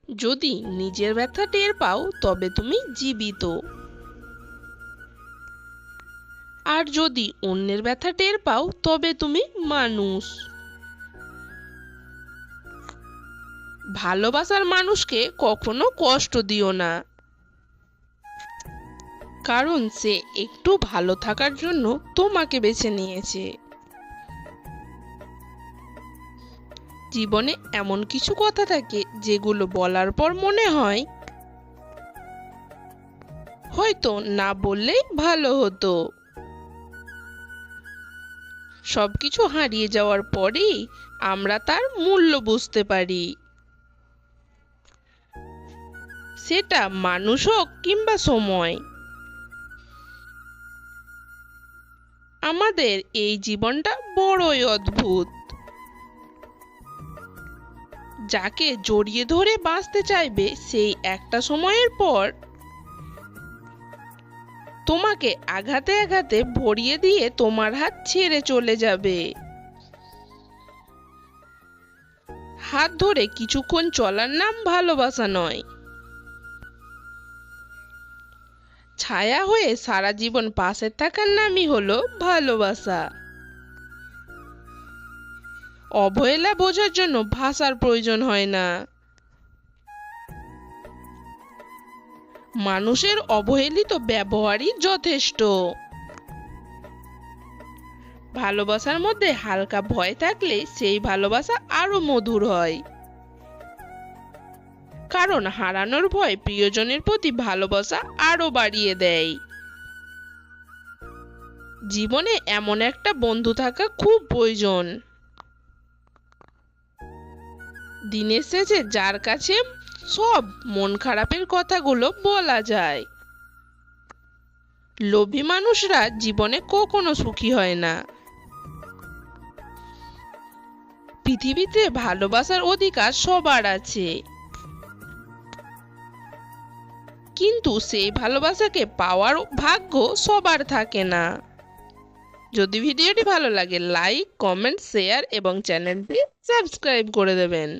যদি নিজের ব্যথা টের পাও তবে তুমি জীবিত, আর যদি অন্যের ব্যথা টের পাও তবে তুমি মানুষ। ভালোবাসার মানুষকে কখনো কষ্ট দিও না, কারণ সে একটু ভালো থাকার জন্য তোমাকে বেছে নিয়েছে। জীবনে এমন কিছু কথা থাকে যেগুলো বলার পর মনে হয় হয়তো না বললেই ভালো হতো। সবকিছু হারিয়ে যাওয়ার পরেই আমরা তার মূল্য বুঝতে পারি, সেটা মানুষ হোক কিংবা সময়। আমাদের এই জীবনটা বড়ই অদ্ভুত। যাকে জড়িয়ে ধরে বাঁচতে চাইবে সেই একটা সময়ের পর তোমাকে আঘাতে আঘাতে ভরিয়ে দিয়ে তোমার হাত ছেড়ে চলে যাবে। হাত ধরে কিছুক্ষণ চলার নাম ভালোবাসা নয়, ছায়া হয়ে সারা জীবন পাশে থাকার নামই হলো ভালোবাসা। অবহেলা বোঝার জন্য ভাষার প্রয়োজন হয় না, মানুষের অবহেলিত ব্যবহারই যথেষ্ট। ভালোবাসার মধ্যে হালকা ভয় থাকলে সেই ভালোবাসা আরো মধুর হয়, কারণ হারানোর ভয় প্রিয়জনের প্রতি ভালোবাসা আরো বাড়িয়ে দেয়। জীবনে এমন একটা বন্ধু থাকা খুব প্রয়োজন, দিনের শেষে যার কাছে সব মন খারাপের কথাগুলো বলা যায়। লোভী মানুষরা জীবনে কখনো সুখী হয় না। পৃথিবীতে ভালোবাসার অধিকার সবার আছে, কিন্তু সেই ভালোবাসাকে পাওয়ার ভাগ্য সবার থাকে না। যদি ভিডিওটি ভালো লাগে লাইক, কমেন্ট, শেয়ার এবং চ্যানেলটি সাবস্ক্রাইব করে দেবেন।